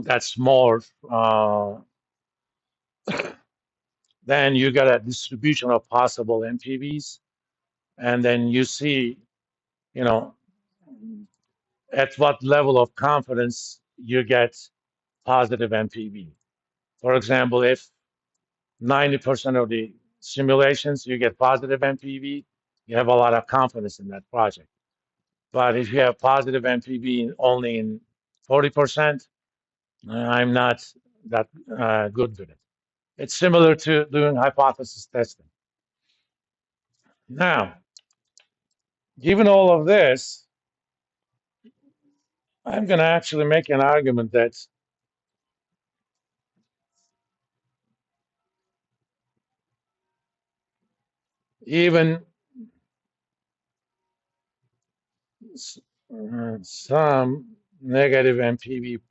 that's more. Then you get a distribution of possible NPVs, and then you see, you know, at what level of confidence you get positive NPV. For example, if 90% of the simulations you get positive NPV, you have a lot of confidence in that project. But if you have positive NPV only in 40%, I'm not that good with it. It's similar to doing hypothesis testing. Now, given all of this, I'm going to actually make an argument that even some negative NPV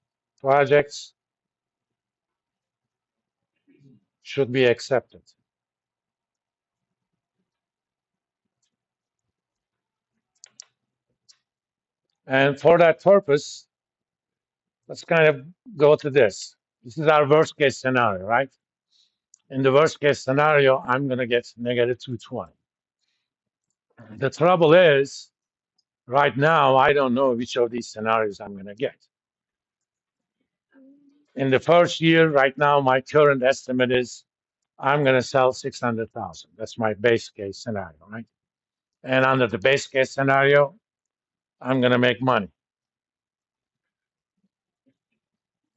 projects should be accepted. And for that purpose, let's kind of go to this. This is our worst case scenario, right? In the worst case scenario, I'm going to get negative 220. The trouble is, right now, I don't know which of these scenarios I'm going to get. In the first year, right now, my current estimate is I'm going to sell 600,000. That's my base case scenario, right? And under the base case scenario, I'm going to make money.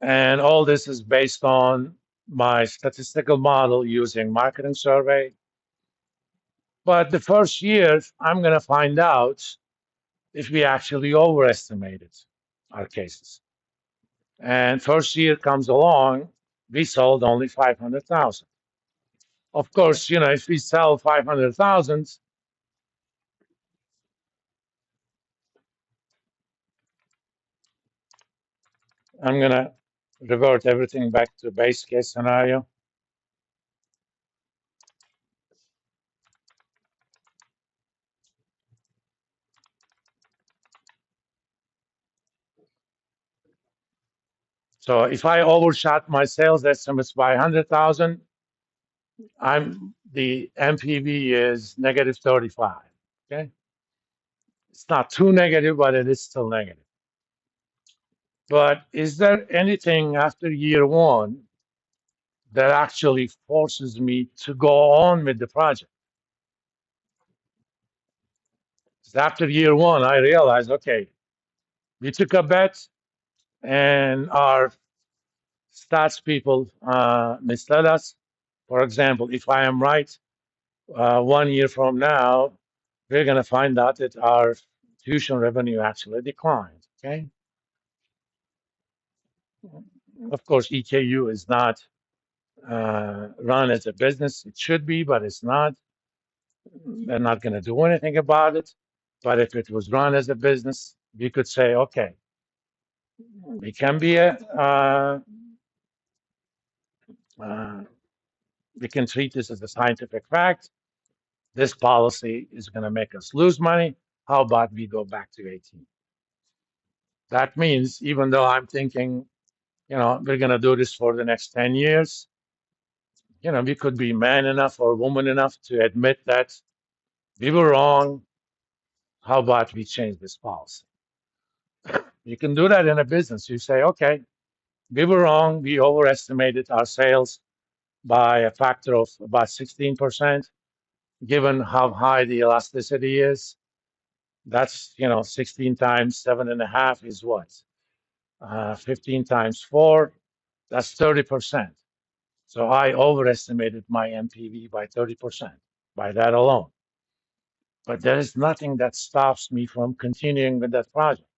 And all this is based on my statistical model using marketing survey. But the first year, I'm going to find out if we actually overestimated our cases. And first year comes along, we sold only 500,000. Of course, if we sell 500,000, I'm going to revert everything back to base case scenario. So if I overshot my sales estimates by 100,000, the MPV is negative 35. Okay, it's not too negative, but it is still negative. But is there anything after year one that actually forces me to go on with the project? Because after year one, I realized, okay, we took a bet, and our stats people misled us. For example, if I am right, 1 year from now, we're going to find out that our tuition revenue actually declined. Okay. Of course, EKU is not run as a business. It should be, but it's not. They're not going to do anything about it. But if it was run as a business, we could say, okay, we can be we can treat this as a scientific fact. This policy is going to make us lose money. How about we go back to 18? That means even though I'm thinking, we're going to do this for the next 10 years, we could be man enough or woman enough to admit that we were wrong. How about we change this policy? You can do that in a business. You say, okay, we were wrong. We overestimated our sales by a factor of about 16%, given how high the elasticity is. That's, 16 times 7.5 is what? 15 times 4, that's 30%. So I overestimated my MPV by 30% by that alone. But there is nothing that stops me from continuing with that project.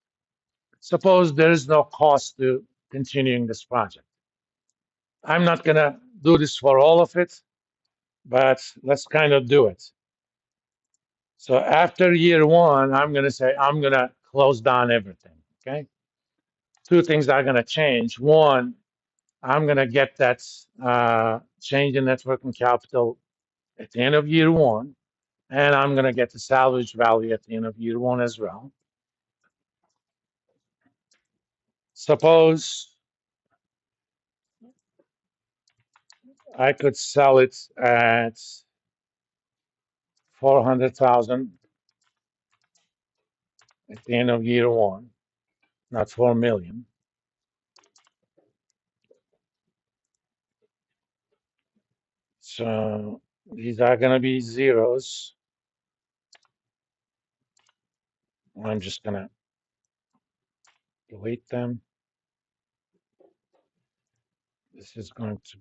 Suppose there is no cost to continuing this project. I'm not going to do this for all of it, but let's kind of do it. So after year one, I'm going to say, I'm going to close down everything. Okay. Two things are going to change. One, I'm going to get that change in net working capital at the end of year one, and I'm going to get the salvage value at the end of year one as well. Suppose I could sell it at 400,000 at the end of year one, not 4 million. So these are going to be zeros. I'm just going to delete them. This is going to,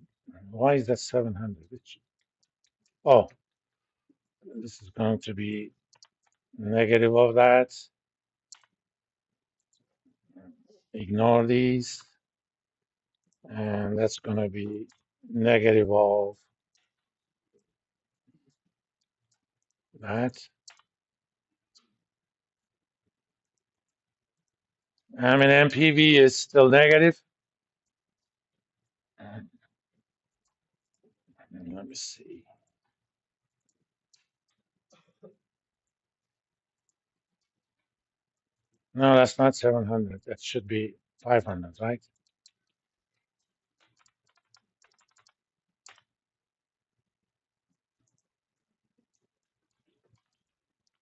why is that 700? Oh, this is going to be negative of that. Ignore these. And that's going to be negative of that. I mean, MPV is still negative. Let me see. No, that's not 700. That should be 500, right?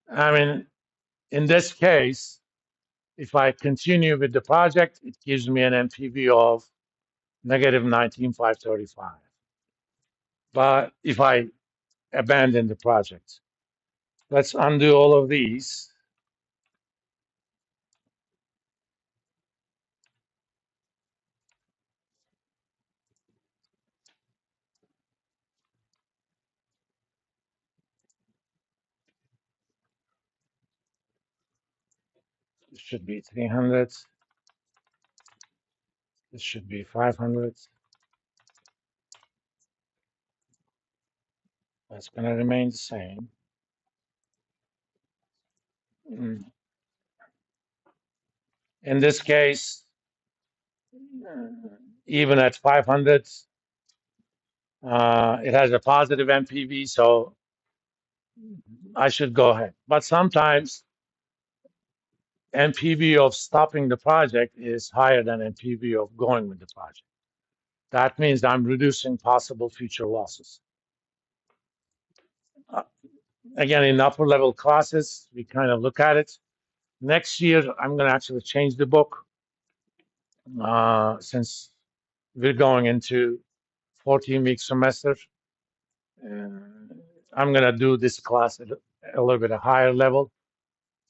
I mean, in this case, if I continue with the project, it gives me an MPV of negative 19,535. But if I abandon the project, let's undo all of these. This should be 300. This should be 500. That's going to remain the same. In this case, even at 500, it has a positive MPV, so I should go ahead. But sometimes NPV of stopping the project is higher than NPV of going with the project. That means I'm reducing possible future losses. Uh, Again, in upper level classes, we kind of look at it. Next year, I'm going to actually change the book since we're going into 14-week semester. I'm going to do this class at a little bit a higher level.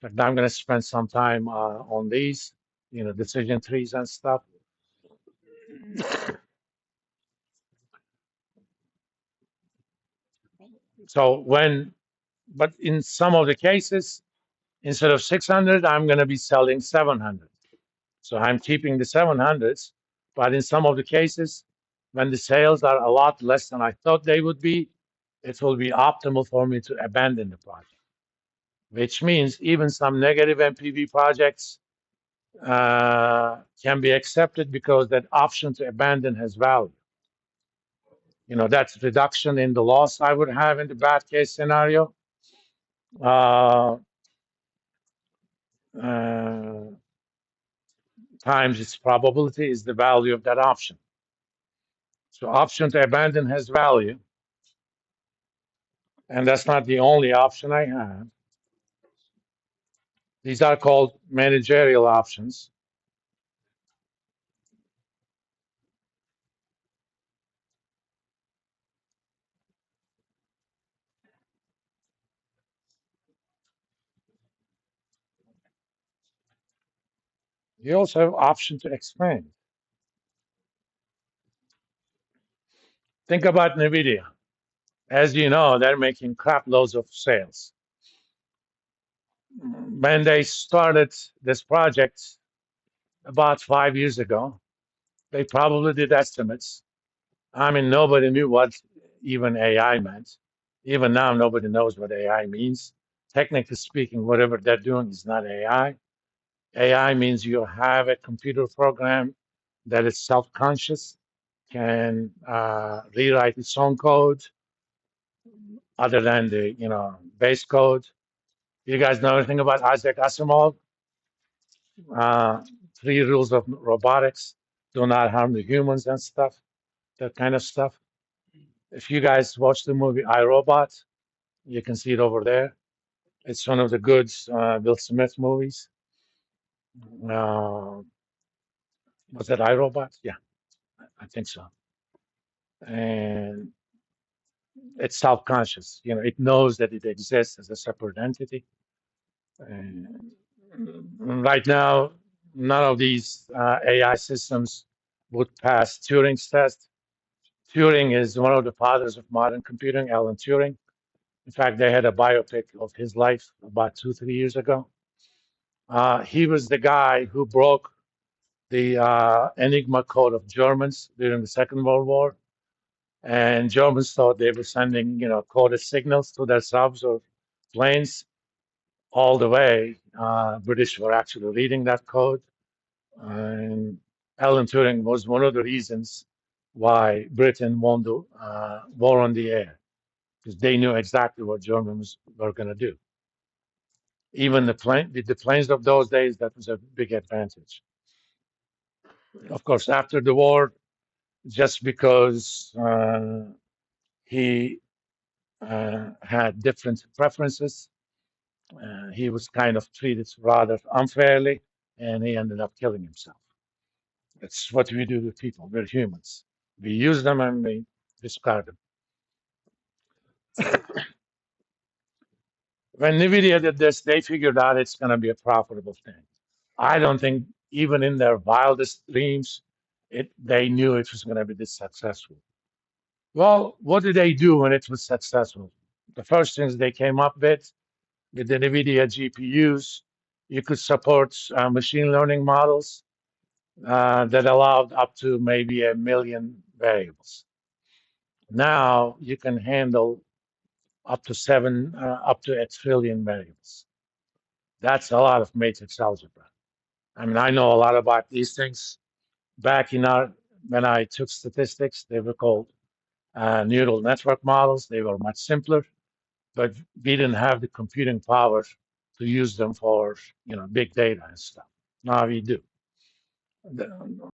In fact, I'm going to spend some time on these, decision trees and stuff. So but in some of the cases, instead of 600, I'm going to be selling 700. So I'm keeping the 700s, but in some of the cases, when the sales are a lot less than I thought they would be, it will be optimal for me to abandon the project, which means even some negative MPV projects can be accepted because that option to abandon has value. That's reduction in the loss I would have in the bad case scenario. Uh, uh, times its probability is the value of that option. So option to abandon has value, and that's not the only option I have. These are called managerial options. You also have option to expand. Think about NVIDIA. As you know, they're making crap loads of sales. When they started this project about 5 years ago, they probably did estimates. I mean, nobody knew what even AI meant. Even now, nobody knows what AI means. Technically speaking, whatever they're doing is not AI. AI means you have a computer program that is self-conscious, can rewrite its own code other than the base code. You guys know anything about Isaac Asimov? Uh, 3 rules of robotics: do not harm the humans and stuff. That kind of stuff. If you guys watch the movie I, Robot, you can see it over there. It's one of the good Will Smith movies. Uh, was that I, Robot? Yeah, I think so. And it's self-conscious. It knows that it exists as a separate entity. And right now, none of these AI systems would pass Turing's test. Turing is one of the fathers of modern computing, Alan Turing. In fact, they had a biopic of his life about 2, 3 years ago. He was the guy who broke the Enigma code of Germans during the Second World War. And Germans thought they were sending, coded signals to their subs or planes all the way. British were actually reading that code. And Alan Turing was one of the reasons why Britain won the war on the air, because they knew exactly what Germans were going to do. Even the planes of those days, that was a big advantage. Of course, after the war, just because he had different preferences, he was kind of treated rather unfairly, and he ended up killing himself. That's what we do to people. We're humans. We use them and we discard them. When NVIDIA did this, they figured out it's going to be a profitable thing. I don't think even in their wildest dreams, they knew it was going to be this successful. Well, what did they do when it was successful? The first things they came up with the NVIDIA GPUs, you could support machine learning models that allowed up to maybe 1 million variables. Now you can handle up to 1 trillion variables. That's a lot of matrix algebra. I mean, I know a lot about these things. Back when I took statistics, they were called neural network models. They were much simpler, but we didn't have the computing power to use them for big data and stuff. Now we do.